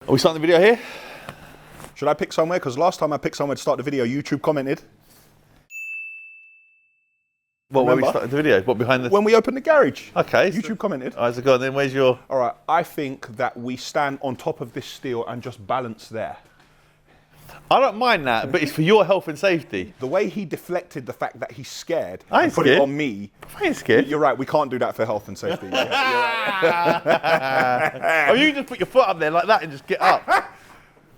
Are we starting the video here? Should I pick somewhere? Because last time I picked somewhere to start the video, YouTube commented. What, where we started the video? What, behind the... When we opened the garage. Okay. YouTube commented. All right, so go on then, where's your... All right, I think that we stand on top of this steel and just balance there. I don't mind that, but it's for your health and safety. The way he deflected the fact that he's scared I ain't and put scared. it on me. I ain't scared. You're right, we can't do that for health and safety. Oh, you can just put your foot up there like that and just get up.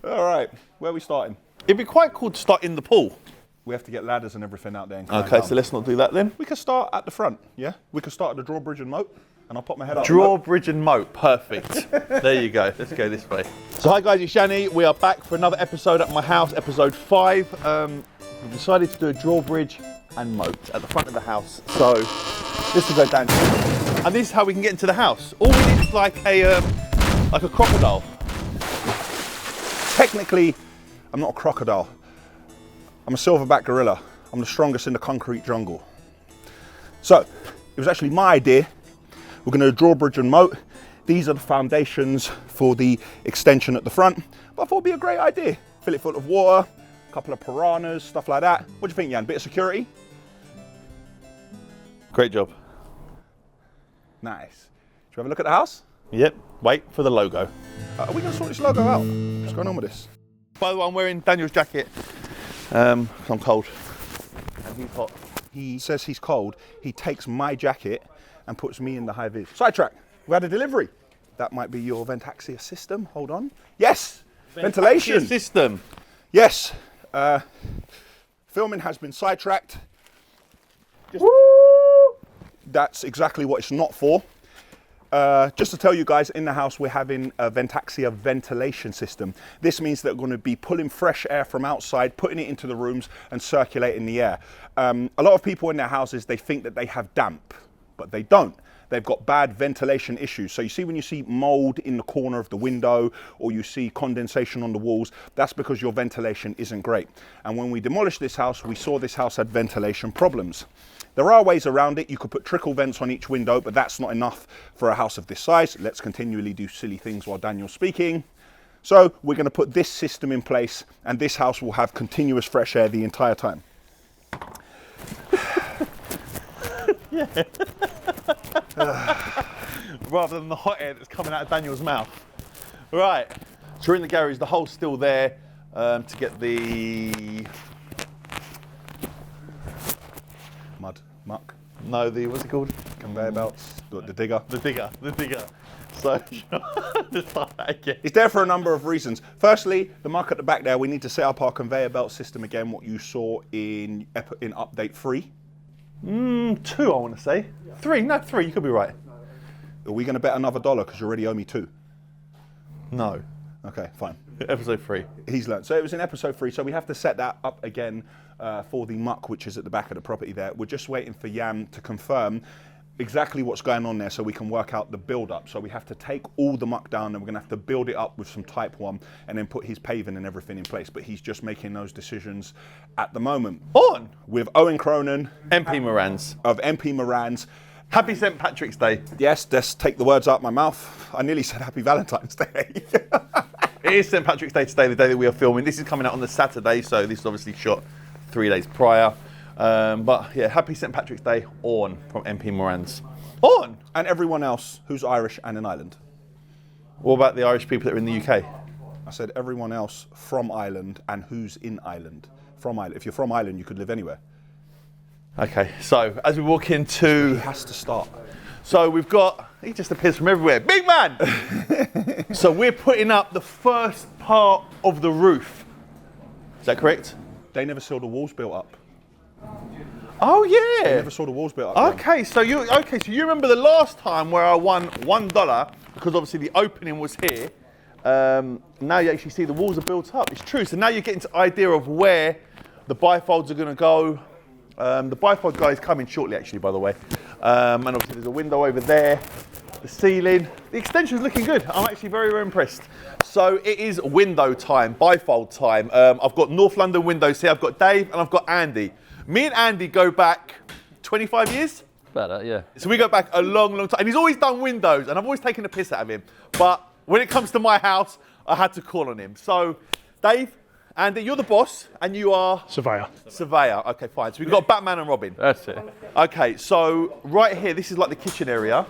All right, where are we starting? It'd be quite cool to start in the pool. We have to get ladders and everything out there. And climb Okay, down. so let's not do that then. We can start at the front, yeah? We can start at the Drawbridge and Moat, and I'll pop my head up. Drawbridge and Moat, perfect. There you go, let's go this way. So hi guys, it's Yianni. We are back for another episode at my house, episode 5. We decided to do a drawbridge and moat at the front of the house. So this will go down here. And this is how we can get into the house. All we need is like a crocodile. Technically, I'm not a crocodile. I'm a silverback gorilla. I'm the strongest in the concrete jungle. So, it was actually my idea. We're gonna do drawbridge and moat. These are the foundations for the extension at the front. But I thought it'd be a great idea. Fill it full of water, a couple of piranhas, stuff like that. What do you think, Jan? Bit of security? Great job. Nice. Should we have a look at the house? Yep, wait for the logo. Are we gonna sort this logo out? What's going on with this? By the way, I'm wearing Daniel's jacket. 'Cause I'm cold. And he's hot. He says he's cold. He takes my jacket and puts me in the high vis. Sidetrack. We had a delivery. That might be your Ventaxia system. Hold on. Yes. Ventilation system. Yes. Filming has been sidetracked. That's exactly what it's not for. Just to tell you guys, in the house we're having a Ventaxia ventilation system. This means that we're going to be pulling fresh air from outside, putting it into the rooms and circulating the air. A lot of people in their houses, they think that they have damp, but they don't. They've got bad ventilation issues. So you see when you see mold in the corner of the window or you see condensation on the walls, that's because your ventilation isn't great. And when we demolished this house, we saw this house had ventilation problems. There are ways around it. You could put trickle vents on each window, but that's not enough for a house of this size. Let's continually do silly things while Daniel's speaking. So we're going to put this system in place and this house will have continuous fresh air the entire time. Yeah. Rather than the hot air that's coming out of Daniel's mouth. Right, so we're in the garage, the hole's still there to get the... Muck. No, what's it called? Conveyor belts. The digger. The digger. So, just start that again. It's there for a number of reasons. Firstly, the muck at the back there, we need to set up our conveyor belt system again, what you saw in update 3. 2, I want to say. 3, no, 3, you could be right. Are we going to bet another $1 because you already owe me 2? No. Okay, fine. Episode 3. He's learned. So it was in episode 3, so we have to set that up again for the muck, which is at the back of the property there. We're just waiting for Jan to confirm exactly what's going on there so we can work out the build up. So we have to take all the muck down and we're going to have to build it up with some type 1 and then put his paving and everything in place. But he's just making those decisions at the moment. On with Owen Cronin, MP Morans. Of MP Morans. Happy St. Patrick's Day. Yes, just take the words out my mouth. I nearly said Happy Valentine's Day. It is St. Patrick's Day today, the day that we are filming. This is coming out on the Saturday, so this is obviously shot 3 days prior. But yeah, happy St. Patrick's Day on from MP Morans. On! And everyone else who's Irish and in Ireland. What about the Irish people that are in the UK? I said everyone else from Ireland and who's in Ireland. From Ireland. If you're from Ireland, you could live anywhere. Okay, so as we walk into... He has to start. So we've got... He just appears from everywhere. Big man! So we're putting up the first part of the roof. Is that correct? They never saw the walls built up. Oh yeah. They never saw the walls built up. Okay, so you remember the last time where I won $1 because obviously the opening was here. Now you actually see the walls are built up. It's true. So now you're getting to the idea of where the bifolds are going to go. The bifold guy is coming shortly, actually, by the way. And obviously there's a window over there. The ceiling. The extension's looking good. I'm actually very, very impressed. So it is window time, bifold time. I've got North London windows here. I've got Dave and I've got Andy. Me and Andy go back 25 years? About that, yeah. So we go back a long, long time. And he's always done windows, and I've always taken the piss out of him. But when it comes to my house, I had to call on him. So, Dave, Andy, you're the boss, and you are? Surveyor. Surveyor. Okay, fine. So we've got Batman and Robin. That's it. Okay, so right here, this is like the kitchen area.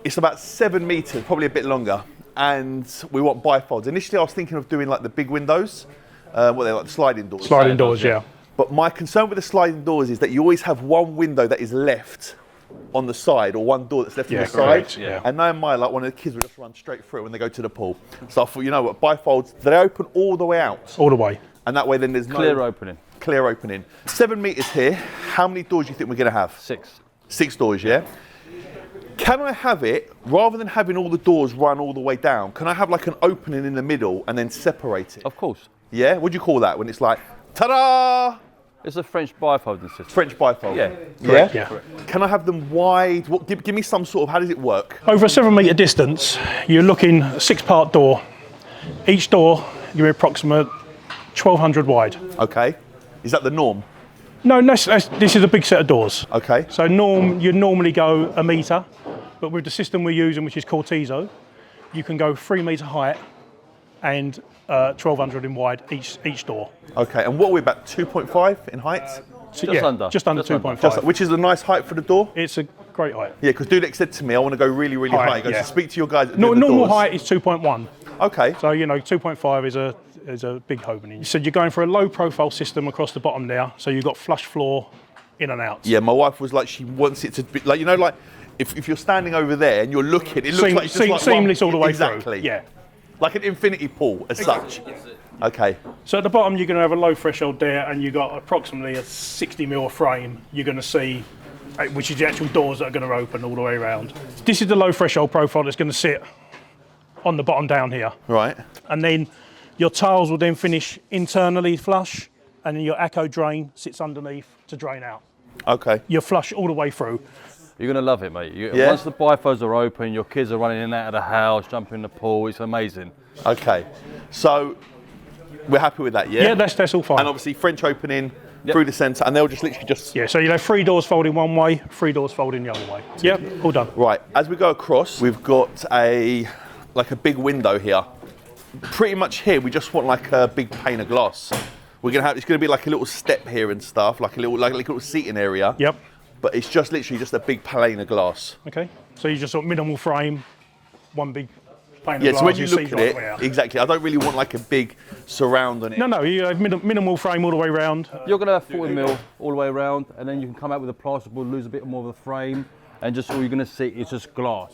It's about 7 meters, probably a bit longer. And we want bifolds. Initially, I was thinking of doing like the big windows. What they're like, the sliding doors. Sliding doors, yeah. But my concern with the sliding doors is that you always have one window that is left on the side, or one door that's left on the correct, side. yeah. And knowing my luck, one of the kids would just run straight through it when they go to the pool. So I thought, you know what, bifolds, they open all the way out. All the way. And that way then there's Clear opening. Clear opening. 7 meters here. How many doors do you think we're going to have? 6. 6 doors, yeah? Can I have it, rather than having all the doors run all the way down, can I have like an opening in the middle and then separate it? Of course. Yeah? What do you call that when it's like, ta-da! It's a French bifolding system. French bifold. Yeah. Yeah? Yeah. Can I have them wide? What, give me some sort of, how does it work? Over a 7 metre distance, you're looking a 6-part door. Each door, you're approximate 1,200 wide. Okay. Is that the norm? No, this is a big set of doors. Okay. So you normally go a metre, but with the system we're using, which is called Tizo, you can go 3 metre height and 1,200 in wide each door. Okay, and what are we about, 2.5 in height? So, Just under. Just under Just under. 2.5. Which is a nice height for the door? It's a great height. Yeah, because Dudek said to me, I want to go really, really Height, high. He goes, yeah. so speak to your guys that do No, the normal doors. height is 2.1. Okay. So, 2.5 is a big opening. You said you're going for a low profile system across the bottom there, so you've got flush floor in and out. Yeah, my wife was like, she wants it to be, like, like, if you're standing over there and you're looking, it looks like it's just like seamless all the way exactly. through. Yeah. Like an infinity pool as such. Okay. So at the bottom you're going to have a low threshold there, and you've got approximately a 60mm frame you're going to see, which is the actual doors that are going to open all the way around. This is the low threshold profile that's going to sit on the bottom down here. Right. And then your tiles will then finish internally flush, and then your echo drain sits underneath to drain out. Okay. You're flush all the way through. You're going to love it, mate. Yeah? Once the bifolds are open, your kids are running in and out of the house, jumping in the pool. It's amazing. Okay. So we're happy with that, yeah? Yeah, that's all fine. And obviously French opening through the centre, and they'll just literally just... Yeah, so you'll have 3 doors folding one way, 3 doors folding the other way. Yep, all done. Right, as we go across, we've got a big window here. Pretty much here, we just want like a big pane of glass. We're gonna have, it's gonna be like a little step here and stuff, like a little seating area. Yep. But it's just literally just a big pane of glass. Okay, so you just sort of minimal frame, one big pane of Yeah, glass. so when you see look at right the way out. it, exactly, I don't really want like a big surround on it. No, you have minimal frame all the way round. You're going to have 40mm all the way around, and then you can come out with a plasterboard, lose a bit more of the frame, and just all you're going to see is just glass.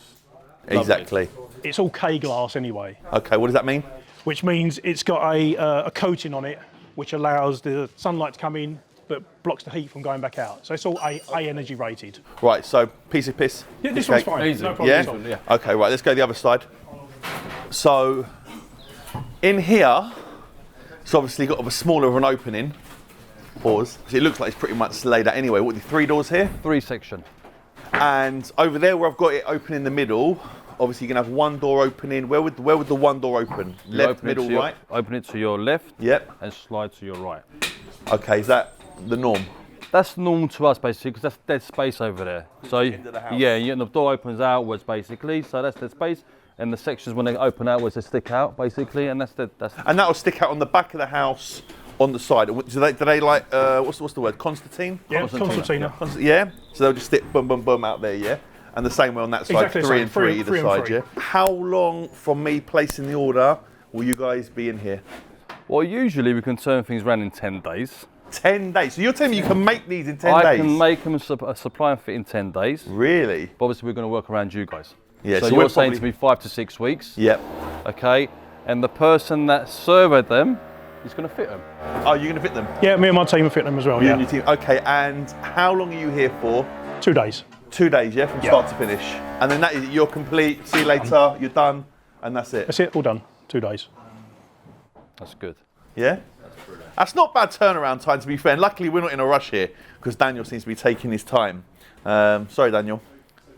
Exactly. It's all K glass anyway, Okay, what does that mean? which means it's got a coating on it, which allows the sunlight to come in, but blocks the heat from going back out. So it's all A energy rated. Right, so piece of piss. Yeah, this Okay. one's fine. Easy. No problem Yeah? at all. Yeah. Okay, right, let's go the other side. So, in here, it's obviously got a smaller of an opening. Pause. So it looks like it's pretty much laid out anyway. What, the 3 doors here? 3 section. And over there where I've got it open in the middle, obviously you're going to have 1 door opening. Where would the 1 door open? You Left, open it middle, to your- right? Open it to your left. Yep. And slide to your right. Okay, is that the norm? That's normal to us basically, because that's dead space over there. So End of the house. yeah, the door opens outwards basically, so that's dead space. And the sections when they open outwards, they stick out basically, and that's. And that will stick out on the back of the house on the side. Do they like, what's the word, Constantine? Yeah, Constantina. Yeah? So they'll just stick boom, boom, boom out there, yeah? And the same way on that side, Exactly the 3 same, and 3 either three and side, three. yeah? How long from me placing the order will you guys be in here? Well, usually we can turn things around in 10 days. 10 days. So you're telling me you can make these in 10 I days? can make them supply and fit in 10 days. Really? But obviously we're going to work around you guys. Yeah, So, so you're we're saying probably- to me 5 to 6 weeks. Yep. Okay. And the person that surveyed them is going to fit them. Oh, you're going to fit them? Yeah, me and my team have fit them as well. You Yeah, and your team. Okay, and how long are you here for? 2 days. 2 days, yeah, from start to finish. And then that is, you're complete, see you later, you're done, and that's it. That's it. All done. 2 days. That's good. Yeah? That's not bad turnaround time, to be fair. And luckily, we're not in a rush here because Daniel seems to be taking his time. Sorry, Daniel.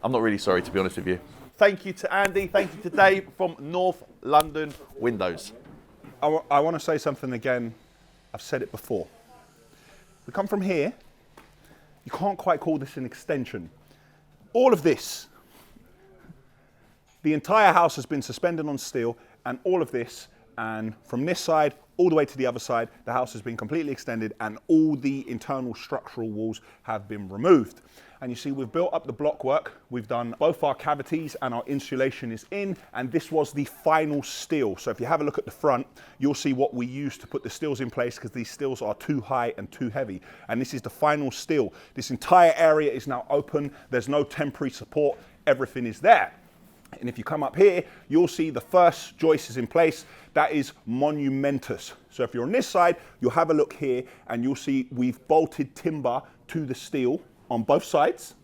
I'm not really sorry, to be honest with you. Thank you to Andy. Thank you to Dave from North London Windows. I want to say something again. I've said it before. We come from here. You can't quite call this an extension. All of this, the entire house has been suspended on steel, and all of this, and from this side all the way to the other side, the house has been completely extended and all the internal structural walls have been removed. And you see we've built up the block work, we've done both our cavities and our insulation is in, and this was the final steel. So if you have a look at the front, you'll see what we used to put the steels in place, because these steels are too high and too heavy. And this is the final steel. This entire area is now open, there's no temporary support, everything is there. And if you come up here, you'll see the first joist is in place. That is monumentous. So if you're on this side, you'll have a look here and you'll see we've bolted timber to the steel on both sides.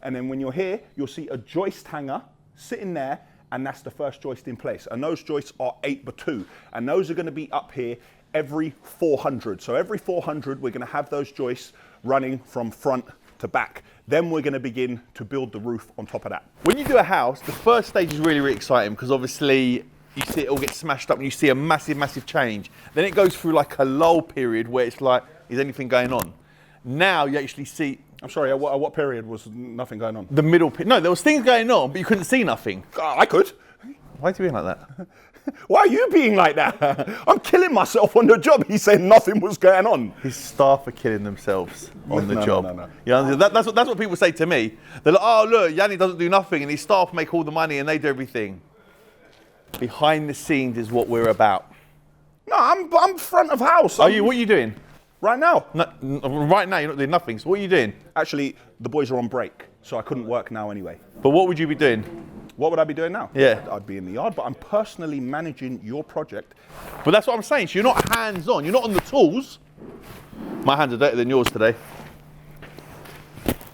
And then when you're here, you'll see a joist hanger sitting there, and that's the first joist in place. And those joists are 8x2, and those are going to be up here every 400. So every 400, we're going to have those joists running from front to back. Then we're going to begin to build the roof on top of that. When you do a house, the first stage is really, really exciting, because obviously you see it all get smashed up and you see a massive, massive change. Then it goes through like a lull period where it's like, is anything going on? Now you actually see... I'm sorry, at what period was nothing going on? The middle... No, there was things going on, but you couldn't see nothing. I could. Why are you being like that? Why are you being like that? I'm killing myself on the job. He said nothing was going on. His staff are killing themselves on the job. No. Yeah, that's what people say to me. They're like, oh, look, Yianni doesn't do nothing and his staff make all the money and they do everything. Behind the scenes is what we're about. No, I'm front of house. Are you? What are you doing? Right now. No, right now, you're not doing nothing. So what are you doing? Actually, the boys are on break, so I couldn't work now anyway. But what would you be doing? What would I be doing now? Yeah. I'd be in the yard, but I'm personally managing your project. But that's what I'm saying. So you're not hands-on. You're not on the tools. My hands are dirtier than yours today.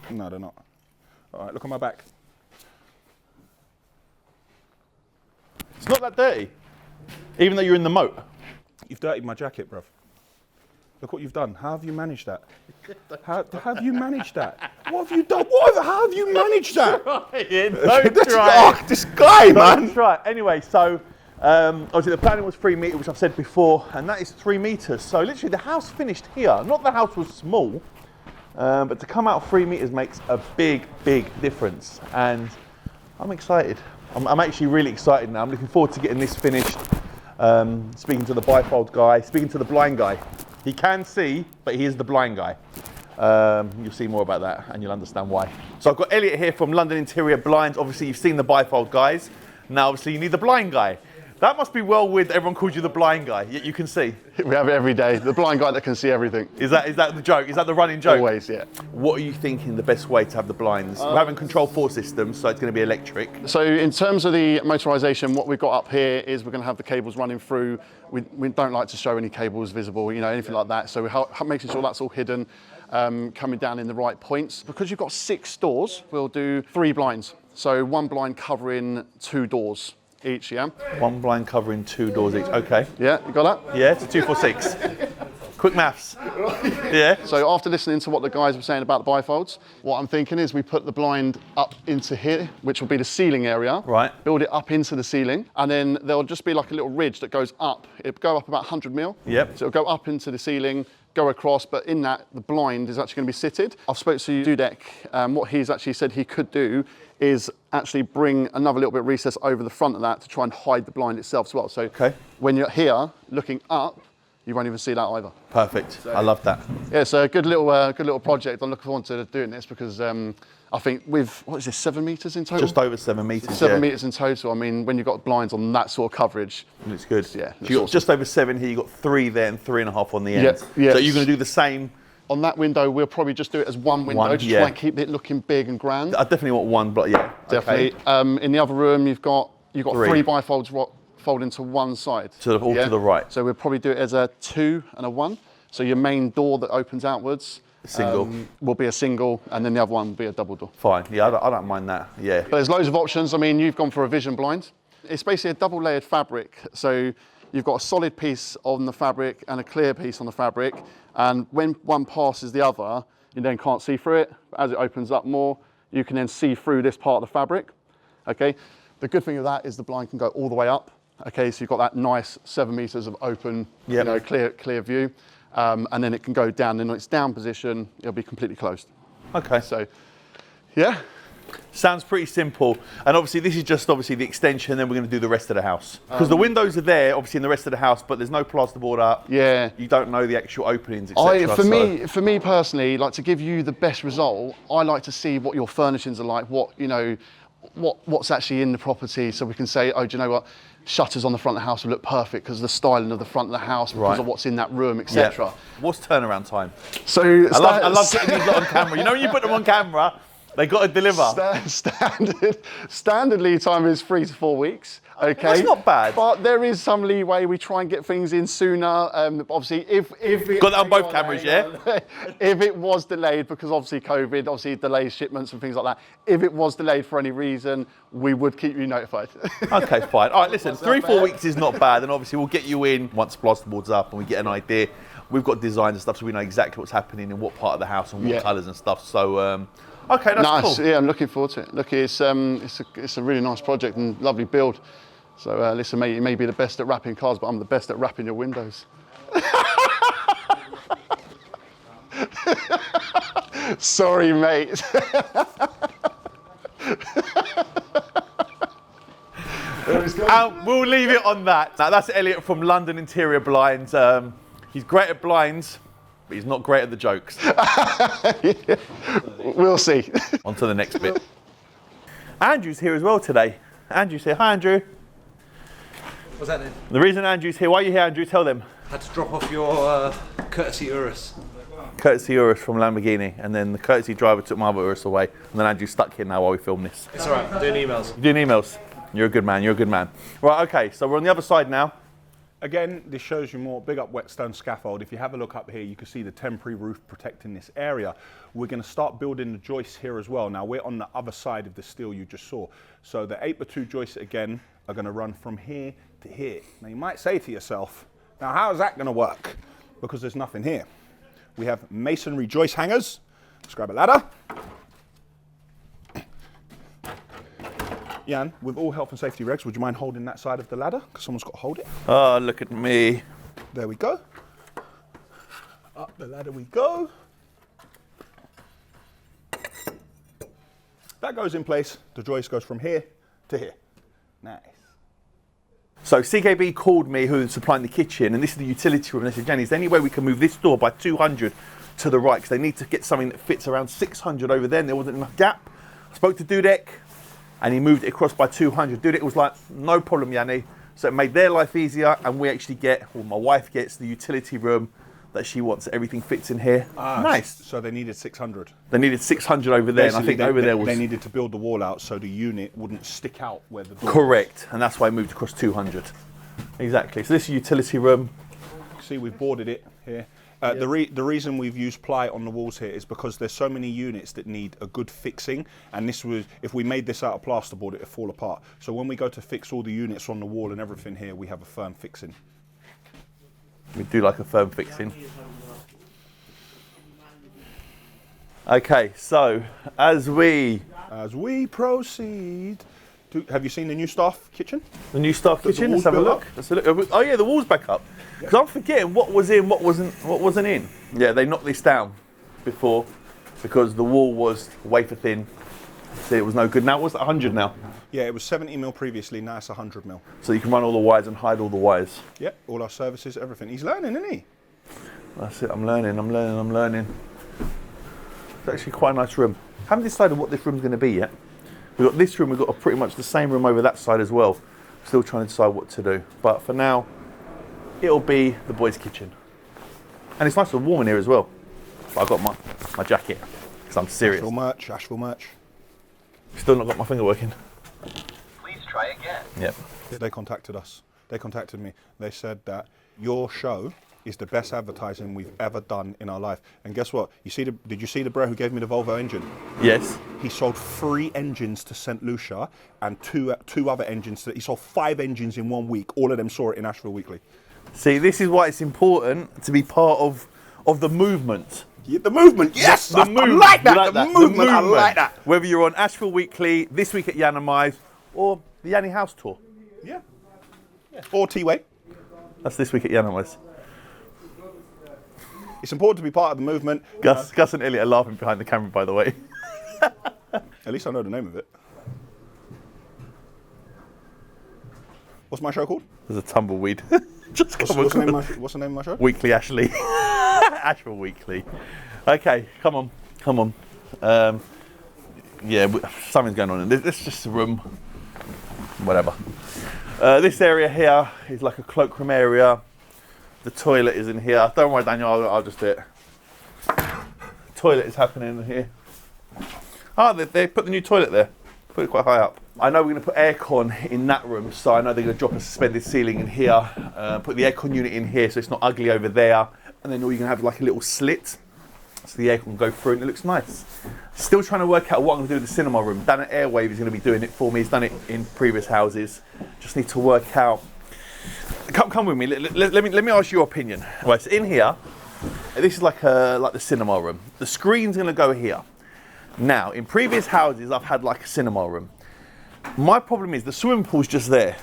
No, they're not. All right, look on my back. It's not that dirty, even though you're in the moat. You've dirtied my jacket, bruv. Look what you've done. How have you managed that? How have you managed that? What have you done? How have you managed that? Don't try. Oh, this guy, man. That's right. Anyway, so obviously the planning was 3 meters, which I've said before, and that is 3 meters. So literally the house finished here. Not the house was small, but to come out 3 meters makes a big, big difference. And I'm excited. I'm actually really excited now. I'm looking forward to getting this finished. Speaking to the bifold guy, speaking to the blind guy. He can see, but he is the blind guy. You'll see more about that and you'll understand why. So I've got Elliot here from London Interior Blinds. Obviously you've seen the bifold guys. Now obviously you need the blind guy. That must be well with everyone calls you the blind guy, yet you can see. We have it every day. The blind guy that can see everything. Is that the joke? Is that the running joke? Always, yeah. What are you thinking the best way to have the blinds? We're having control 4 systems, so it's going to be electric. So in terms of the motorization, what we've got up here is we're going to have the cables running through. We don't like to show any cables visible, anything like that. So we're making sure that's all hidden, coming down in the right points. Because you've got 6 doors, we'll do 3 blinds. So 1 blind covering 2 doors each, yeah? 1 blind covering 2 doors each, okay. Yeah, you got that? Yeah, it's a 2, 4, 6. Quick maths. Yeah. So after listening to what the guys were saying about the bifolds, what I'm thinking is we put the blind up into here, which will be the ceiling area. Right. Build it up into the ceiling, and then there'll just be like a little ridge that goes up. It'll go up about 100 mil. Yep. So it'll go up into the ceiling, go across, but in that, the blind is actually going to be sitted. I've spoke to Dudek, what he's actually said he could do is actually bring another little bit of recess over the front of that to try and hide the blind itself as well. So when you're here, looking up, you won't even see that either. Perfect. I love that. Yeah, it's a good little project. I'm looking forward to doing this because I think with, what is this, 7 meters in total? Just over 7 meters. 7 meters in total. I mean, when you've got blinds on that sort of coverage. It's good. Yeah. So you got just over 7 here, you got 3 there and 3.5 on the end. Yeah. So you're going to do the same? On that window, we'll probably just do it as one window, just try and keep it looking big and grand. I definitely want 1, but yeah. Definitely. Okay. In the other room, you've got 3 bifolds folding to one side. To the right. So we'll probably do it as a 2 and a 1. So your main door that opens outwards will be a single, and then the other one will be a double door. Fine. Yeah, I don't mind that. Yeah. But there's loads of options. I mean, you've gone for a vision blind. It's basically a double layered fabric. So you've got a solid piece on the fabric and a clear piece on the fabric. And when one passes the other, you then can't see through it. But as it opens up more, you can then see through this part of the fabric. Okay. The good thing of that is the blind can go all the way up. Okay. So you've got that nice 7 meters of open, clear view. And then it can go down. And when it's down position, it'll be completely closed. Okay. So, yeah. Sounds pretty simple. And obviously this is just obviously the extension, then we're going to do the rest of the house. Because the windows are there, obviously in the rest of the house, but there's no plasterboard up. Yeah. You don't know the actual openings, etc. For me personally, like to give you the best result, I like to see what your furnishings are like, what, you know, what's actually in the property, so we can say, oh, do you know what? Shutters on the front of the house will look perfect because of the styling of the front of the house, because of what's in that room, etc. Yeah. What's turnaround time? So I love getting these lot on camera. You know when you put them on camera, they got to deliver. Standard lead time is 3 to 4 weeks. Okay, that's not bad. But there is some leeway. We try and get things in sooner. Obviously, if it got that on both cameras, yeah. If it was delayed because obviously COVID, obviously delays shipments and things like that. If it was delayed for any reason, we would keep you notified. Okay, fine. All right, listen, 3-4 weeks is not bad, and obviously we'll get you in once plasterboard's up and we get an idea. We've got designs and stuff, so we know exactly what's happening in what part of the house and what colours and stuff. So. Okay, that's nice. Cool. Yeah, I'm looking forward to it. Look, it's a really nice project and lovely build. So listen, mate, you may be the best at wrapping cars, but I'm the best at wrapping your windows. Sorry, mate. We'll leave it on that. Now that's Elliot from London Interior Blinds. He's great at blinds, but he's not great at the jokes. Yeah. We'll see. On to the next bit. Andrew's here as well today. Andrew's here. Hi, Andrew. What's that then? The reason Andrew's here, why are you here, Andrew? Tell them. Had to drop off your courtesy Urus. Courtesy Urus from Lamborghini, and then the courtesy driver took my other Urus away, and then Andrew's stuck here now while we film this. It's all right, I'm doing emails. You're doing emails? You're a good man, you're a good man. Right, okay, so we're on the other side now. Again, this shows you more big up whetstone scaffold. If you have a look up here, you can see the temporary roof protecting this area. We're going to start building the joists here as well. Now we're on the other side of the steel you just saw. So the 8x2 joists again are going to run from here to here. Now you might say to yourself, now how is that going to work? Because there's nothing here. We have masonry joist hangers. Let's grab a ladder. Jan, with all health and safety regs, would you mind holding that side of the ladder? Because someone's got to hold it. Oh, look at me. There we go. Up the ladder we go. That goes in place. The joist goes from here to here. Nice. So CKB called me, who's supplying the kitchen, and this is the utility room. They said, Yianni, is there any way we can move this door by 200 to the right? Because they need to get something that fits around 600 over there, and there wasn't enough gap. I spoke to Dudek, and he moved it across by 200. Dudek was like, no problem, Yianni. So it made their life easier, and we actually get, or my wife gets, the utility room that she wants. Everything fits in here. Nice. So they needed 600. They needed 600 over there, Basically, and I think there was... They needed to build the wall out so the unit wouldn't stick out where the door Correct, and that's why I moved across 200. Exactly, so this is utility room. See, we've boarded it here. The reason we've used ply on the walls here is because there's so many units that need a good fixing, and this was, if we made this out of plasterboard, it would fall apart. So when we go to fix all the units on the wall and everything here, we have a firm fixing. We do like a firm fixing. Okay, so as we proceed, have you seen the new staff kitchen? The new staff kitchen. Let's have a look. Oh yeah, the wall's back up. Because I'm forgetting what was in, what wasn't in. Yeah, they knocked this down before because the wall was wafer thin. So it was no good. Now what's 100 now? Yeah, it was 70 mil previously. Now it's 100 mil. So you can run all the wires and hide all the wires. Yeah, all our services, everything. He's learning, isn't he? That's it. I'm learning. It's actually quite a nice room. Haven't decided what this room's going to be yet. We've got this room. We've got pretty much the same room over that side as well. Still trying to decide what to do. But for now, it'll be the boys' kitchen. And it's nice and warm in here as well. But I've got my jacket because I'm serious. Ashville merch. Still not got my finger working. Please try again. Yep. They contacted us. They contacted me. They said that your show is the best advertising we've ever done in our life. And guess what? Did you see the bro who gave me the Volvo engine? Yes. He sold 3 engines to St. Lucia and two other engines. He sold 5 engines in 1 week. All of them saw it in Ashville Weekly. See, this is why it's important to be part of the movement. Yeah, the movement, yes! The movement. I like that. The movement, I like that. Whether you're on Ashville Weekly, This Week at YIANNIMIZE, or the Yianni House Tour. Yeah. Or T-Way. That's This Week at YIANNIMIZE. It's important to be part of the movement. Gus and Elliot are laughing behind the camera, by the way. At least I know the name of it. What's my show called? There's a tumbleweed. Just come What's on. the name of my show? Weekly Ashley. Ashville Weekly. Okay, come on, come on. Yeah, something's going on. This is just a room. Whatever. This area here is like a cloakroom area. The toilet is in here. Don't worry, Daniel, I'll just do it. Toilet is happening in here. Oh, they put the new toilet there. Put it quite high up. I know we're going to put aircon in that room, so I know they're going to drop a suspended ceiling in here. Put the aircon unit in here, so it's not ugly over there. And then you're going to have like a little slit, so the aircon can go through, and it looks nice. Still trying to work out what I'm going to do with the cinema room. Dan at Airwave is going to be doing it for me. He's done it in previous houses. Just need to work out. Come with me. Let me ask your opinion. Right, so in here, this is like the cinema room. The screen's going to go here. Now, in previous houses, I've had like a cinema room. My problem is the swimming pool's just there.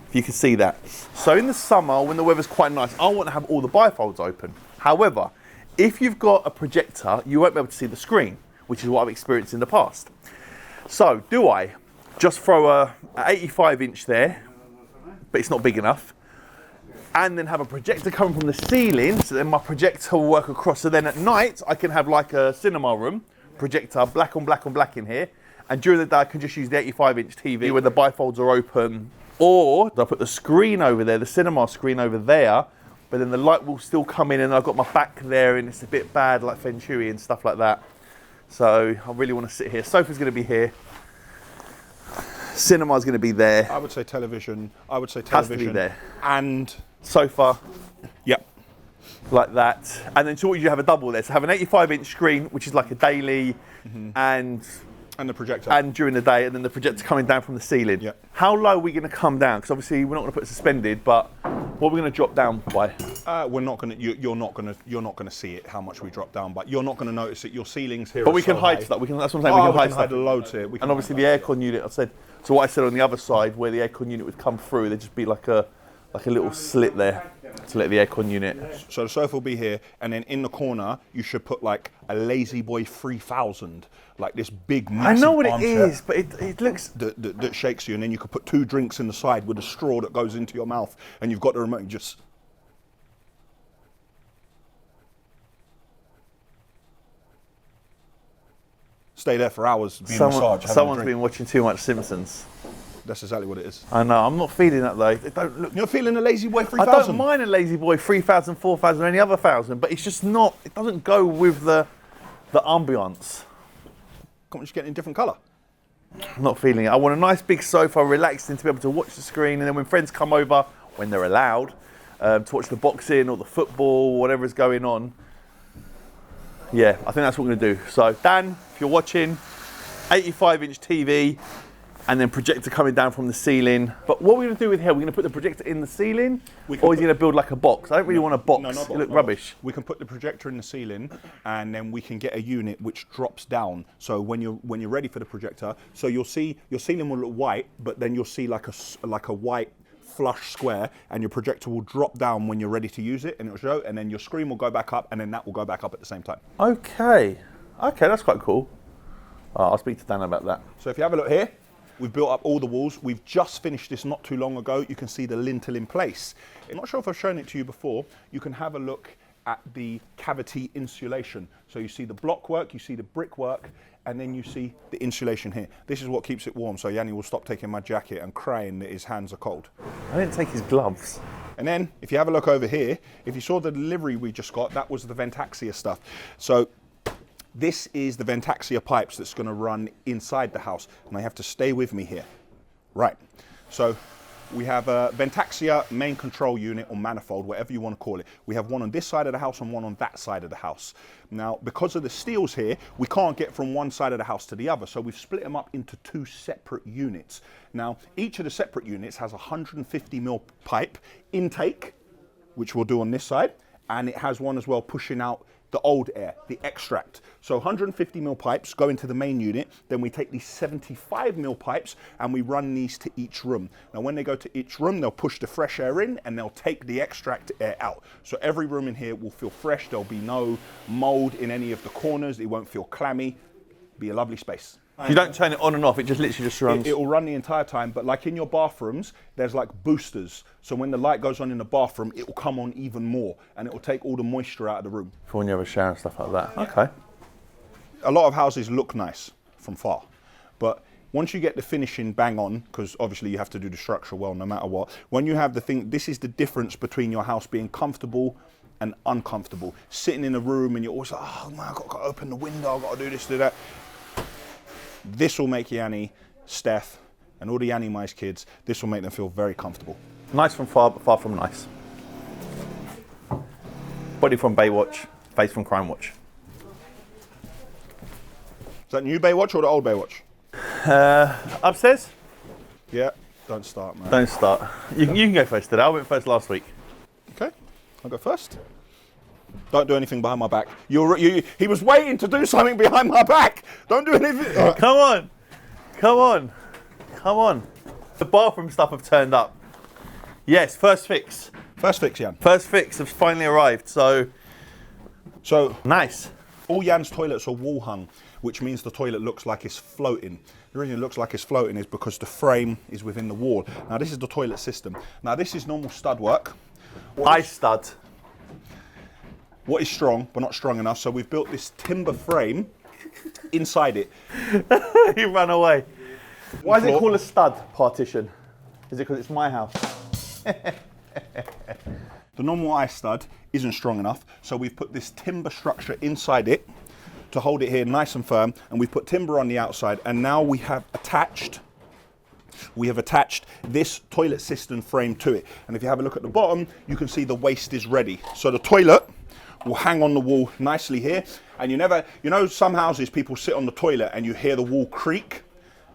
If you can see that. So in the summer, when the weather's quite nice, I want to have all the bifolds open. However, if you've got a projector, you won't be able to see the screen, which is what I've experienced in the past. So, do I just throw a 85-inch there, but it's not big enough, and then have a projector coming from the ceiling, so then my projector will work across. So then at night, I can have like a cinema room, projector, black on black on black in here, and during the day I can just use the 85-inch TV when the bifolds are open. Or I put the screen over there, the cinema screen over there, but then the light will still come in and I've got my back there and it's a bit bad like Feng Shui and stuff like that. So I really want to sit here. Sofa's going to be here. Cinema's going to be there. I would say television. Has to be there. And sofa. Yep. Like that. And then so what you have a double there. So have an 85-inch screen, which is like a daily, and the projector. And during the day, and then the projector coming down from the ceiling. Yep. How low are we going to come down? Because obviously we're not going to put it suspended, but what are we going to drop down by? We're not going to. You're not going to see it. How much we drop down, but you're not going to notice it. Your ceilings here. But we can so hide high. stuff. We can. That's what I'm saying. We can hide the loads here. And obviously the aircon unit. I said. So what I said on the other side, where the aircon unit would come through, there'd just be like a little slit there to let the aircon unit. So the sofa will be here, and then in the corner you should put like a Lazy Boy 3000, like this big massive I know what it armchair is, but it looks. That shakes you, and then you could put 2 drinks in the side with a straw that goes into your mouth, and you've got the remote. And just. Stay there for hours, being massaged. Someone's been watching too much Simpsons. That's exactly what it is. I know. I'm not feeling that though. It don't look. You're feeling a Lazy Boy 3000. I don't mind a Lazy Boy 3000, 4000, or any other 1000, but it's just not. It doesn't go with the ambiance. Can't we just get it in a different colour? I'm not feeling it. I want a nice big sofa, relaxing, to be able to watch the screen, and then when friends come over, when they're allowed, to watch the boxing or the football, whatever's going on. Yeah, I think that's what we're going to do. So, Dan, if you're watching, 85-inch TV, and then projector coming down from the ceiling. But what are we going to do with here? We're going to put the projector in the ceiling, or is he going to build like a box? I don't really want a box. No, not It look rubbish. We can put the projector in the ceiling, and then we can get a unit which drops down. So when you're ready for the projector, so you'll see your ceiling will look white, but then you'll see like a white flush square, and your projector will drop down when you're ready to use it, and it'll show, and then your screen will go back up, and then that will go back up at the same time. Okay, that's quite cool. I'll speak to Dan about that. So if you have a look here, we've built up all the walls. We've just finished this not too long ago. You can see the lintel in place. I'm not sure if I've shown it to you before. You can have a look at the cavity insulation. So you see the block work, you see the brickwork, and then you see the insulation here. This is what keeps it warm, so Yianni will stop taking my jacket and crying that his hands are cold. I didn't take his gloves. And then, if you have a look over here, if you saw the delivery we just got, that was the Ventaxia stuff. So this is the Ventaxia pipes that's going to run inside the house, and they have to stay with me here. Right, so we have a Ventaxia main control unit or manifold, whatever you want to call it. We have one on this side of the house and one on that side of the house. Now, because of the steels here, we can't get from one side of the house to the other, so we've split them up into 2 separate units. Now, each of the separate units has a 150mm pipe intake, which we'll do on this side, and it has one as well pushing out the old air, the extract. So 150mm pipes go into the main unit, then we take these 75mm pipes and we run these to each room. Now when they go to each room, they'll push the fresh air in and they'll take the extract air out. So every room in here will feel fresh, there'll be no mold in any of the corners, it won't feel clammy, be a lovely space. You don't turn it on and off, it just literally just runs. It will run the entire time, but like in your bathrooms, there's like boosters. So when the light goes on in the bathroom, it will come on even more and it will take all the moisture out of the room. For when you have a shower and stuff like that. Okay. A lot of houses look nice from far, but once you get the finishing bang on, because obviously you have to do the structure well no matter what, when you have the thing, this is the difference between your house being comfortable and uncomfortable. Sitting in a room and you're always like, oh man, I've got to open the window, I've got to do this, do that. This will make Yianni, Steph, and all the YIANNIMIZE kids, this will make them feel very comfortable. Nice from far, but far from nice. Body from Baywatch, face from Crime Watch. Is that new Baywatch or the old Baywatch? Upstairs? Yeah, don't start, man. Don't start. You can go first today. I went first last week. Okay, I'll go first. Don't do anything behind my back. He was waiting to do something behind my back. Don't do anything. Come on. Come on. Come on. The bathroom stuff have turned up. Yes, first fix. First fix, Jan. First fix has finally arrived, so nice. All Jan's toilets are wall hung, which means the toilet looks like it's floating. The reason it looks like it's floating is because the frame is within the wall. Now this is the toilet system. Now this is normal stud work. High stud. What is strong, but not strong enough, so we've built this timber frame inside it. He ran away. Why is it called a stud partition? Is it because it's my house? The normal eye stud isn't strong enough, so we've put this timber structure inside it to hold it here nice and firm, and we've put timber on the outside, and now we have attached this toilet cistern frame to it. And if you have a look at the bottom, you can see the waste is ready. So the toilet will hang on the wall nicely here, and you know some houses people sit on the toilet and you hear the wall creak.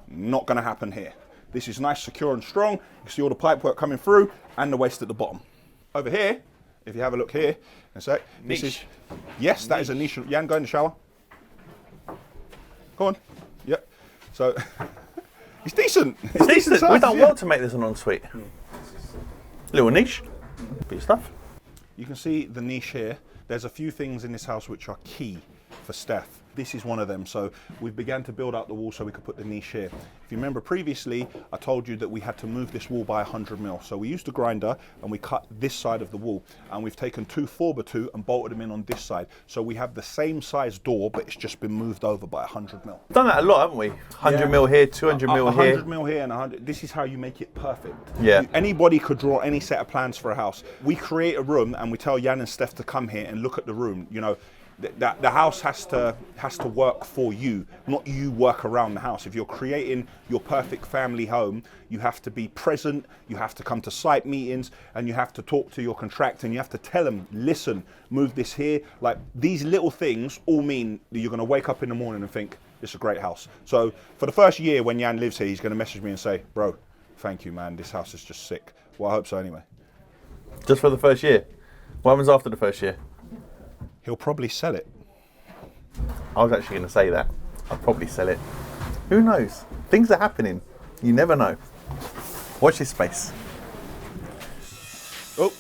Not going to happen here. This is nice, secure and strong. You can see all the pipe work coming through and the waste at the bottom. Over here, if you have a look here, in a sec, this is, yes, that is a niche. Jan, go in the shower. Go on. Yep. So, it's decent. It's decent. We've done well to make this an ensuite. Little niche. Bit of stuff. You can see the niche here. There's a few things in this house which are key for Steph. This is one of them. So we've began to build out the wall so we could put the niche here. If you remember previously, I told you that we had to move this wall by 100 mil. So we used a grinder and we cut this side of the wall, and we've taken 2 4x2 and bolted them in on this side. So we have the same size door, but it's just been moved over by 100 mil. We've done that a lot, haven't we? 100 mil here, 200 mil here. 100 mil here and 100. This is how you make it perfect. Yeah. Anybody could draw any set of plans for a house. We create a room and we tell Jan and Steph to come here and look at the room. You know, the house has to work for you, not you work around the house. If you're creating your perfect family home, you have to be present, you have to come to site meetings, and you have to talk to your contractor, and you have to tell them, listen, move this here. Like, these little things all mean that you're going to wake up in the morning and think, it's a great house. So for the first year when Jan lives here, he's going to message me and say, bro, thank you, man, this house is just sick. Well, I hope so anyway. Just for the first year? What happens after the first year? He'll probably sell it. I was actually going to say that. I'll probably sell it. Who knows? Things are happening. You never know. Watch this space. Oh,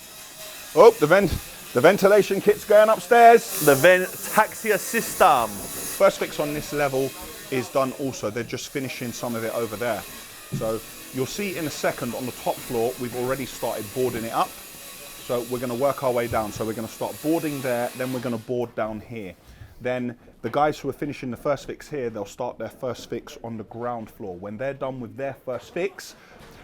the ventilation kit's going upstairs. The Ventaxia system. First fix on this level is done also. They're just finishing some of it over there. So you'll see in a second on the top floor, we've already started boarding it up. So we're going to work our way down. So we're going to start boarding there, then we're going to board down here. Then the guys who are finishing the first fix here, they'll start their first fix on the ground floor. When they're done with their first fix,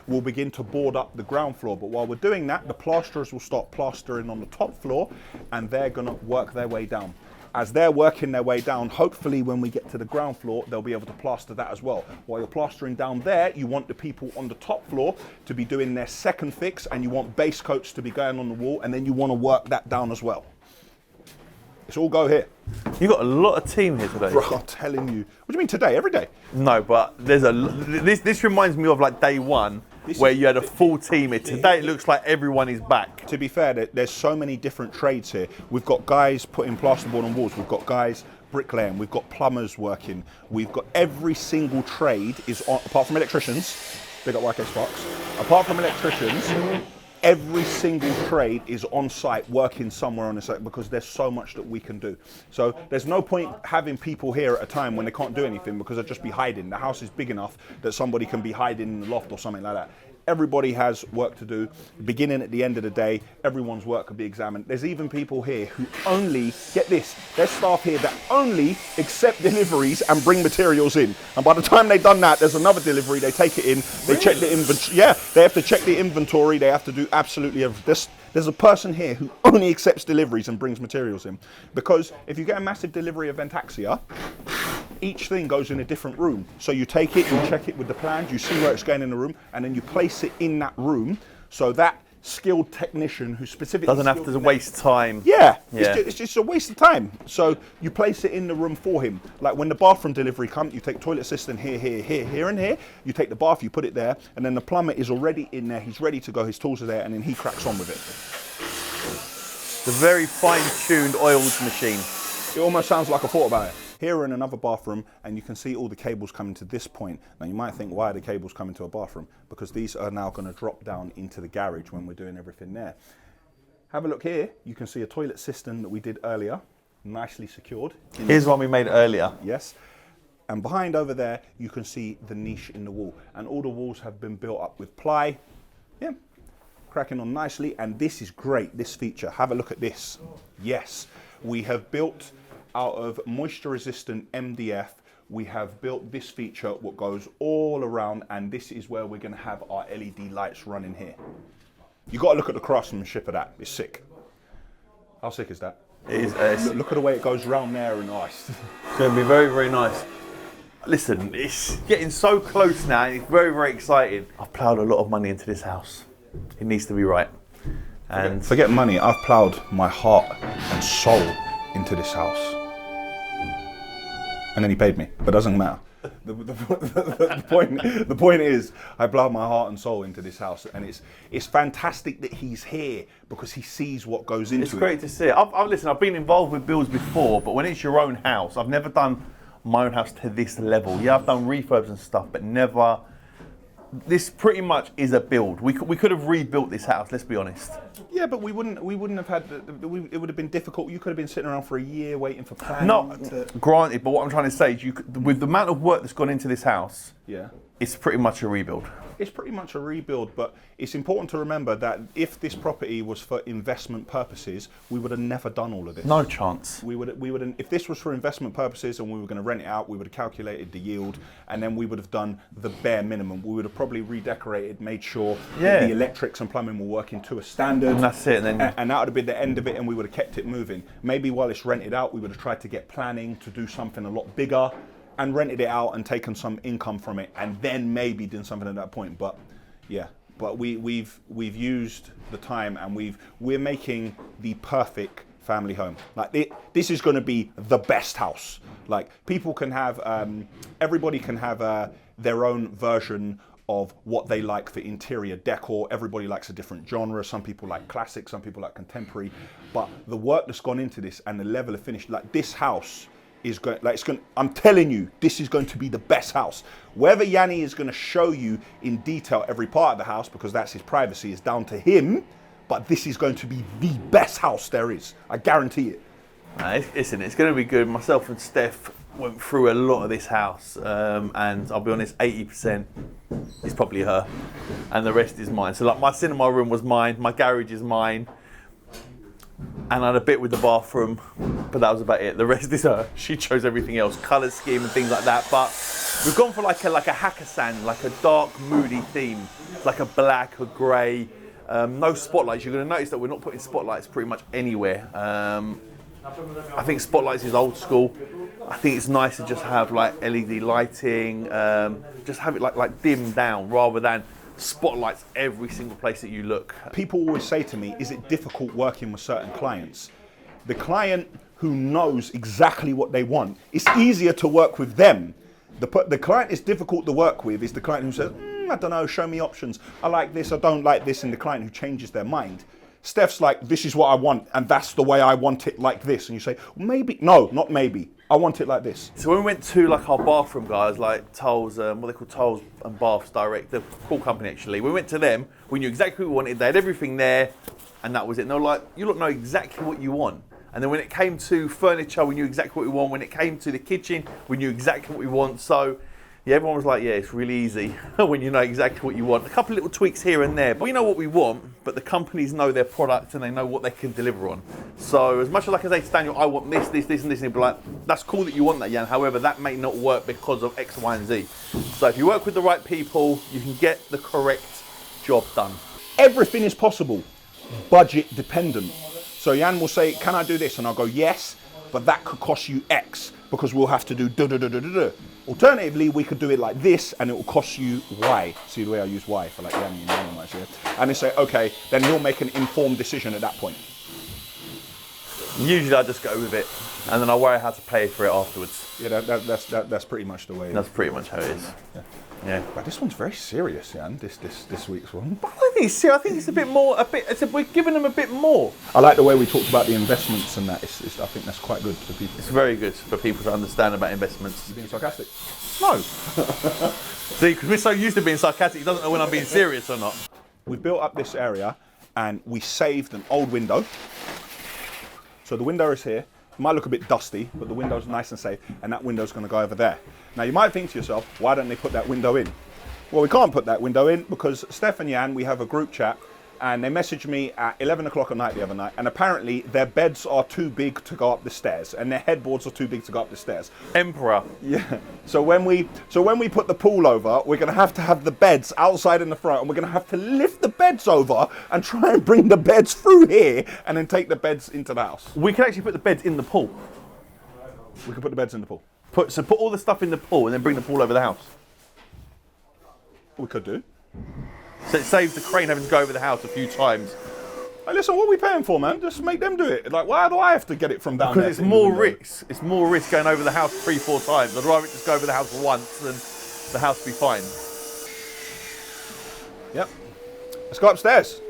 we'll begin to board up the ground floor. But while we're doing that, the plasterers will start plastering on the top floor, and they're going to work their way down. As they're working their way down, hopefully when we get to the ground floor, they'll be able to plaster that as well. While you're plastering down there, you want the people on the top floor to be doing their second fix, and you want base coats to be going on the wall, and then you want to work that down as well. It's all go here. You got a lot of team here today. Bro, I'm telling you. What do you mean today? Every day? No, but there's this reminds me of like day one, where you had a full team here. Today it looks like everyone is back. To be fair, there's so many different trades here. We've got guys putting plasterboard on walls. We've got guys bricklaying. We've got plumbers working. We've got every single trade is on, apart from electricians. Big up YK Sparks. Apart from electricians, every single trade is on site working somewhere on the site because there's so much that we can do. So there's no point having people here at a time when they can't do anything because they'll just be hiding. The house is big enough that somebody can be hiding in the loft or something like that. Everybody has work to do, beginning at the end of the day, everyone's work can be examined. There's even people here who only, get this, there's staff here that only accept deliveries and bring materials in. And by the time they've done that, there's another delivery, they take it in, they check the inventory. Yeah, they have to check the inventory, they have to do absolutely everything. There's a person here who only accepts deliveries and brings materials in. Because if you get a massive delivery of Ventaxia, each thing goes in a different room. So you take it, you check it with the plans, you see where it's going in the room, and then you place it in that room so that skilled technician who specifically Doesn't have to waste time. Yeah, Yeah. It's just a waste of time. So you place it in the room for him. Like when the bathroom delivery comes, you take toilet system here, and here. You take the bath, you put it there, and then the plumber is already in there. He's ready to go. His tools are there, and then he cracks on with it. It's a very fine-tuned oiled machine. It almost sounds like I thought about it. Here we're in another bathroom, and you can see all the cables coming to this point. Now you might think, why are the cables coming to a bathroom? Because these are now going to drop down into the garage when we're doing everything there. Have a look here. You can see a toilet system that we did earlier, nicely secured. Here's one we made earlier. Yes. And behind over there, you can see the niche in the wall. And all the walls have been built up with ply. Yeah, cracking on nicely. And this is great, this feature. Have a look at this. Yes, we have built out of moisture resistant MDF. We have built this feature what goes all around, and this is where we're going to have our LED lights running here. You got to look at the craftsmanship of that. It's sick. How sick is that? It is. Look at the way it goes round there and ice. It's going to be very, very nice. Listen, it's getting so close now. It's very, very exciting. I've ploughed a lot of money into this house. It needs to be right. And Forget money. I've ploughed my heart and soul into this house. And then he paid me, but it doesn't matter. The point is, I ploughed my heart and soul into this house, and it's fantastic that he's here because he sees what goes into it. it's great to see. Listen, I've been involved with builds before, but when it's your own house, I've never done my own house to this level. Yeah, I've done refurbs and stuff, but never. This pretty much is a build. We could have rebuilt this house. Let's be honest. Yeah, but we wouldn't have had. It would have been difficult. You could have been sitting around for a year waiting for planning. No, granted, but what I'm trying to say is, with the amount of work that's gone into this house, Yeah. it's pretty much a rebuild. It's pretty much a rebuild, but it's important to remember that if this property was for investment purposes, we would have never done all of this. No chance. We would if this was for investment purposes and we were going to rent it out, we would have calculated the yield, and then we would have done the bare minimum. We would have probably redecorated, made sure that the electrics and plumbing were working to a standard. And that's it. And that would have been the end of it, and we would have kept it moving. Maybe while it's rented out, we would have tried to get planning to do something a lot bigger, and rented it out and taken some income from it, and then maybe done something at that point. But yeah, but we've used the time, and we're making the perfect family home. Like this is going to be the best house. Like people can have, everybody can have their own version of what they like for interior decor. Everybody likes a different genre. Some people like classic, some people like contemporary. But the work that's gone into this and the level of finish, like this house is going, I'm telling you, this is going to be the best house. Whether Yianni is going to show you in detail every part of the house, because that's his privacy, is down to him, but this is going to be the best house there is. I guarantee it. Listen, it's going to be good. Myself and Steph went through a lot of this house, and I'll be honest, 80% is probably her, and the rest is mine. So like my cinema room was mine, my garage is mine, and I had a bit with the bathroom, but that was about it. The rest is her. She chose everything else, colour scheme and things like that. But we've gone for like a Hakkasan, like a dark, moody theme, like a black, a grey. No spotlights. You're going to notice that we're not putting spotlights pretty much anywhere. I think spotlights is old school. I think it's nice to just have like LED lighting, just have it like dimmed down rather than spotlights every single place that you look. People always say to me, is it difficult working with certain clients? The client who knows exactly what they want, it's easier to work with them. The client is difficult to work with is the client who says, I don't know, show me options. I like this, I don't like this, and the client who changes their mind. Steph's like, this is what I want, and that's the way I want it, like this. And you say, maybe, no, not maybe. I want it like this. So when we went to like our bathroom guys, like Towels, what they call Towels and Baths Direct, the cool company actually. We went to them, we knew exactly what we wanted, they had everything there, and that was it. And they were like, you lot know exactly what you want. And then when it came to furniture, we knew exactly what we want. When it came to the kitchen, we knew exactly what we want. So yeah, everyone was like, yeah, it's really easy when you know exactly what you want. A couple of little tweaks here and there, but we know what we want, but the companies know their product and they know what they can deliver on. So as much as I can say to Daniel, I want this, this, this, and this, and he'll be like, that's cool that you want that, Jan. However, that may not work because of X, Y, and Z. So if you work with the right people, you can get the correct job done. Everything is possible, budget dependent. So Jan will say, can I do this? And I'll go, yes, but that could cost you X because we'll have to do da-da-da-da-da-da. Alternatively, we could do it like this and it will cost you Y. See the way I use Y for like Yianni and YIANNIMIZE, yeah? And they say, okay, then he'll make an informed decision at that point. Usually I just go with it and then I worry how to pay for it afterwards. Yeah, that's pretty much the way it is. That's pretty much how it is. Yeah. But this one's very serious, Jan, this week's one. But I think it's, I think it's a bit more, we're giving them a bit more. I like the way we talked about the investments and that. I think that's quite good for people. It's very good for people to understand about investments. You being sarcastic? No. See, because we're so used to being sarcastic, he doesn't know when I'm being serious or not. We've built up this area and we saved an old window. So the window is here. It might look a bit dusty, but the window's nice and safe, and that window's going to go over there. Now you might think to yourself, why don't they put that window in? Well, we can't put that window in because Steph and Jan, we have a group chat, and they messaged me at 11 o'clock at night the other night, and apparently their beds are too big to go up the stairs, and their headboards are too big to go up the stairs. Emperor. Yeah. So when we put the pool over, we're going to have the beds outside in the front, and we're going to have to lift the beds over and try and bring the beds through here, and then take the beds into the house. We can actually put the beds in the pool. We can put the beds in the pool. So put all the stuff in the pool and then bring the pool over the house. We could do. So it saves the crane having to go over the house a few times. Hey, listen, what are we paying for, man? Just make them do it. Like, why do I have to get it from down there? Because it's more risk. It's more risk going over the house 3-4 times. I'd rather just go over the house once than the house be fine. Yep. Let's go upstairs.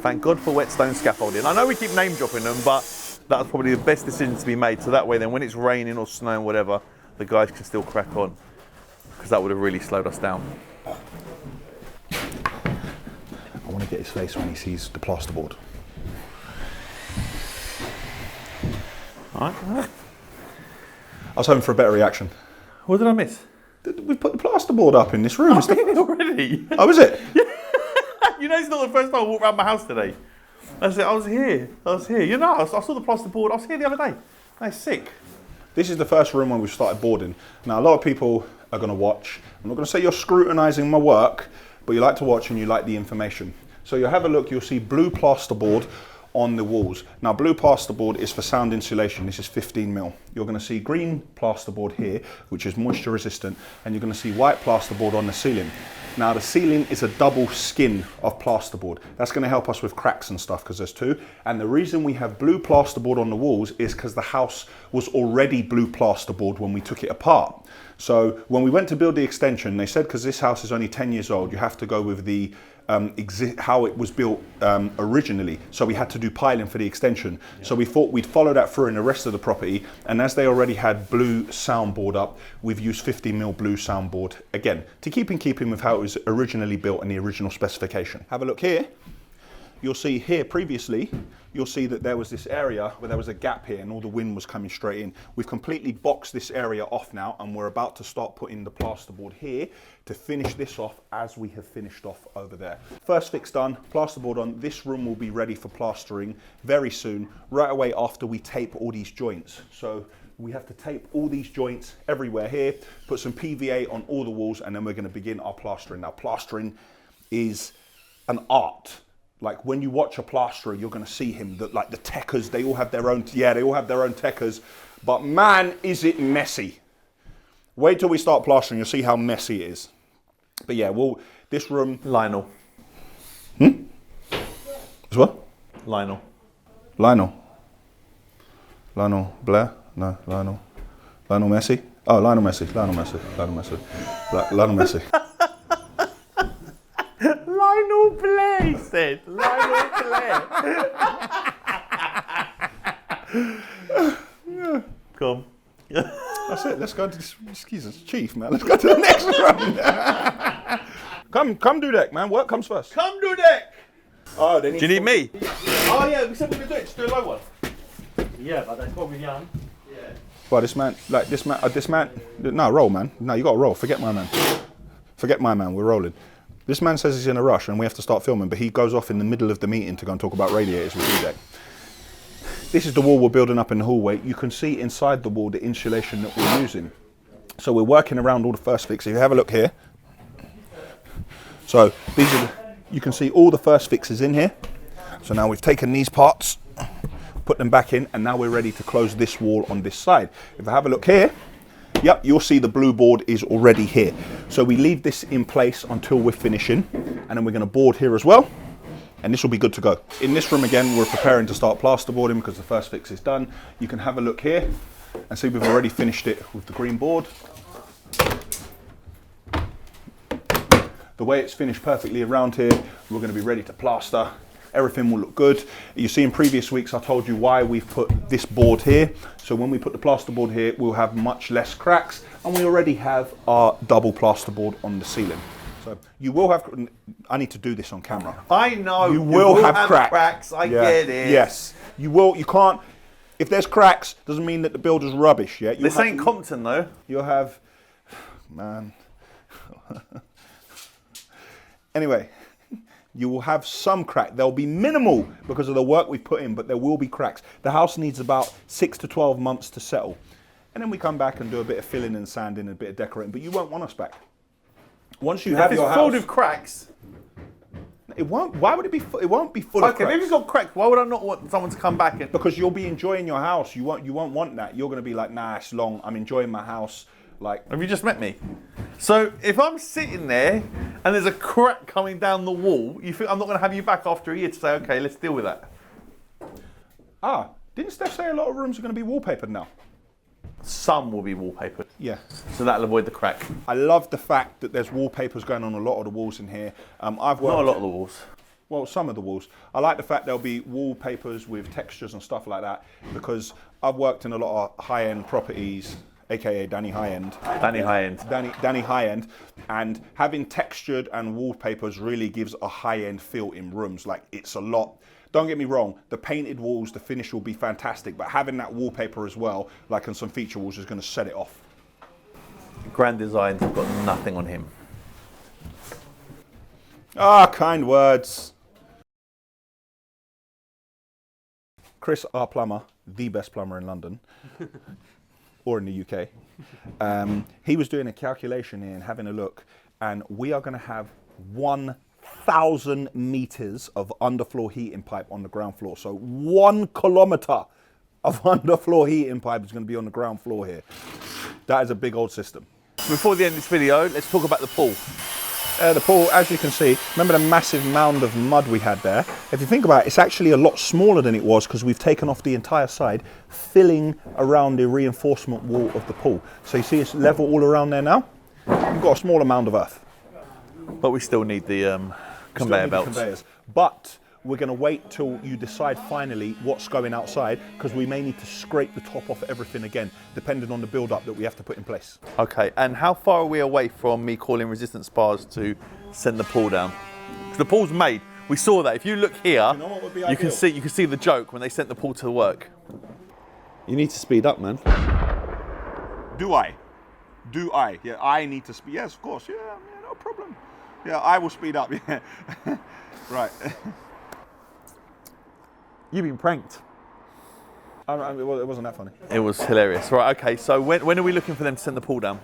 Thank God for whetstone scaffolding. I know we keep name dropping them, but that was probably the best decision to be made. So that way, then when it's raining or snowing, whatever, the guys can still crack on. Because that would have really slowed us down. I want to get his face when he sees the plasterboard. Alright. I was hoping for a better reaction. What did I miss? We've put the plasterboard up in this room. Already? Oh, is it? You know, it's not the first time I walked around my house today. I said, I was here. You know, I saw the plasterboard. I was here the other day. That's sick. This is the first room when we started boarding. Now, a lot of people are going to watch. I'm not going to say you're scrutinising my work, but you like to watch and you like the information. So you'll have a look, you'll see blue plasterboard on the walls. Now, blue plasterboard is for sound insulation. This is 15 mil. You're going to see green plasterboard here, which is moisture resistant, and you're going to see white plasterboard on the ceiling. Now, the ceiling is a double skin of plasterboard. That's going to help us with cracks and stuff because there's two. And the reason we have blue plasterboard on the walls is because the house was already blue plasterboard when we took it apart. So when we went to build the extension, they said because this house is only 10 years old, you have to go with the how it was built originally. So we had to do piling for the extension. Yeah. So we thought we'd follow that through in the rest of the property. And as they already had blue soundboard up, we've used 50 mil blue soundboard again to keep in keeping with how it was originally built and the original specification. Have a look here. You'll see here previously, you'll see that there was this area where there was a gap here and all the wind was coming straight in. We've completely boxed this area off now and we're about to start putting the plasterboard here to finish this off as we have finished off over there. First fix done, plasterboard on. This room will be ready for plastering very soon, right away after we tape all these joints. So we have to tape all these joints everywhere here, put some PVA on all the walls, and then we're going to begin our plastering. Now, plastering is an art. Like when you watch a plasterer, you're going to see him, like the techers, they all have their own, they all have their own techers, but man, is it messy. Wait till we start plastering, you'll see how messy it is. But yeah, this room... Lionel. As what? Lionel. Lionel Blair? No, Lionel Messi? Oh, Lionel Messi. Lionel Messi. Lionel Play, he said. Lionel Play. Come. That's it. Let's go to this. Jesus, Chief, man. Let's go to the next round. Come do deck, man. Work comes first. Come do deck. Oh, Do you need me? Oh yeah, we said we could do it. Just do a low one. Yeah, but that's probably young. Well, this man, no, roll, man. No, you got to roll. Forget my man. Forget my man. We're rolling. This man says he's in a rush and we have to start filming, but he goes off in the middle of the meeting to go and talk about radiators with E-Deck. This is the wall we're building up in the hallway. You can see inside the wall the insulation that we're using. So we're working around all the first fix. If you have a look here. So these are, you can see all the first fixes in here. So now we've taken these parts, put them back in, and now we're ready to close this wall on this side. If I have a look here, yep, you'll see the blue board is already here. So we leave this in place until we're finishing, and then we're going to board here as well, and this will be good to go. In this room again, we're preparing to start plasterboarding because the first fix is done. You can have a look here and see we've already finished it with the green board. The way it's finished perfectly around here, we're going to be ready to plaster. Everything will look good. You see in previous weeks I told you why we've put this board here. So when we put the plasterboard here, we'll have much less cracks, and we already have our double plasterboard on the ceiling. So you will have, I need to do this on camera. I know. You will have cracks. I get it. Yes. You will, you can't, if there's cracks, doesn't mean that the builder's rubbish, yeah? This ain't Compton though. You'll have, man. Anyway. You will have some crack. They'll be minimal because of the work we've put in, but there will be cracks. The house needs about 6 to 12 months to settle. And then we come back and do a bit of filling and sanding and a bit of decorating, but you won't want us back. Once you have your house... filled with cracks. It won't, why would it be, it won't be full of cracks. Okay, if it's got cracks, why would I not want someone to come back and... Because you'll be enjoying your house. You won't want that. You're going to be like, nah, it's long. I'm enjoying my house. Like, have you just met me? So if I'm sitting there and there's a crack coming down the wall, you think I'm not going to have you back after a year to say, okay, let's deal with that? Ah, didn't Steph say a lot of rooms are going to be wallpapered now? Some will be wallpapered. Yeah. So that'll avoid the crack. I love the fact that there's wallpapers going on a lot of the walls in here. I've worked, not a lot of the walls. Well, some of the walls. I like the fact there'll be wallpapers with textures and stuff like that, because I've worked in a lot of high-end properties, aka Danny High End. Danny High End. Danny High End, and having textured and wallpapers really gives a high-end feel in rooms. Like, it's a lot. Don't get me wrong, the painted walls, the finish will be fantastic, but having that wallpaper as well, like on some feature walls, is going to set it off. Grand Design's got nothing on him. Ah, kind words. Chris, our plumber, the best plumber in London, or in the UK, he was doing a calculation here and having a look, and we are going to have 1,000 meters of underfloor heating pipe on the ground floor. So 1 kilometer of underfloor heating pipe is going to be on the ground floor here. That is a big old system. Before the end of this video, let's talk about the pool. The pool, as you can see, remember the massive mound of mud we had there? If you think about it, it's actually a lot smaller than it was because we've taken off the entire side, filling around the reinforcement wall of the pool. So you see it's level all around there now? We've got a smaller mound of earth. But we still need the conveyor belts. But we're going to wait till you decide finally what's going outside, because we may need to scrape the top off everything again, depending on the build-up that we have to put in place. Okay, and how far are we away from me calling resistance spars to send the pool down? Because the pool's made. We saw that. If you look here, You know what would be you can see the joke when they sent the pool to work. You need to speed up, man. Do I? Do I? Yeah, I need to speed. Yes, of course. Yeah, no problem. Yeah, I will speed up. Yeah. Right. You've been pranked. It wasn't that funny. It was hilarious. Right, okay, so when are we looking for them to send the pool down?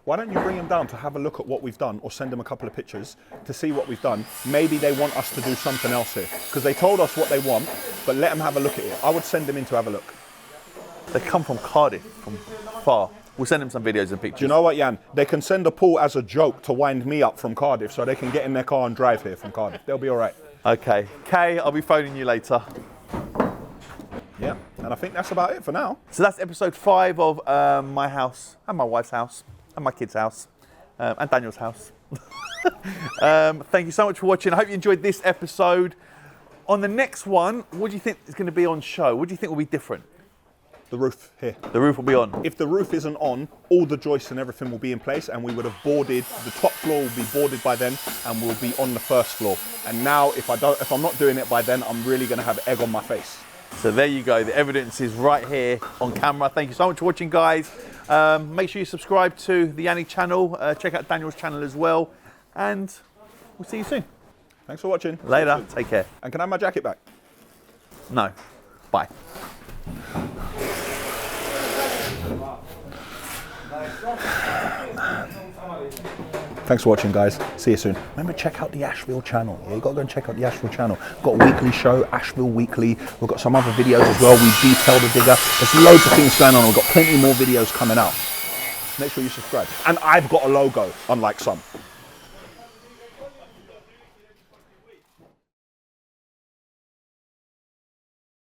Why don't you bring them down to have a look at what we've done, or send them a couple of pictures to see what we've done? Maybe they want us to do something else here, because they told us what they want, but let them have a look at it. I would send them in to have a look. They come from Cardiff, from far. We'll send them some videos and pictures. Do you know what, Jan? They can send a pool as a joke to wind me up from Cardiff, so they can get in their car and drive here from Cardiff. They'll be all right. Okay. Kay, I'll be phoning you later. Yeah, and I think that's about it for now. So that's episode 5 of my house, and my wife's house, and my kids' house, and Daniel's house. Thank you so much for watching. I hope you enjoyed this episode. On the next one, what do you think is going to be on show? What do you think will be different? The roof here. The roof will be on. If the roof isn't on, all the joists and everything will be in place, and we would have boarded, the top floor will be boarded by then, and we'll be on the first floor. And now, if I'm not doing it by then, I'm really going to have egg on my face. So there you go. The evidence is right here on camera. Thank you so much for watching, guys. Make sure you subscribe to the Yianni channel. Check out Daniel's channel as well. And we'll see you soon. Thanks for watching. Later. Take care. And can I have my jacket back? No. Bye. Thanks for watching, guys. See you soon. Remember, check out the Ashville channel. Yeah, you got to go and check out the Ashville channel. We've got a weekly show, Ashville Weekly. We've got some other videos as well. We detail the digger. There's loads of things going on. We've got plenty more videos coming out. Make sure you subscribe. And I've got a logo, unlike some.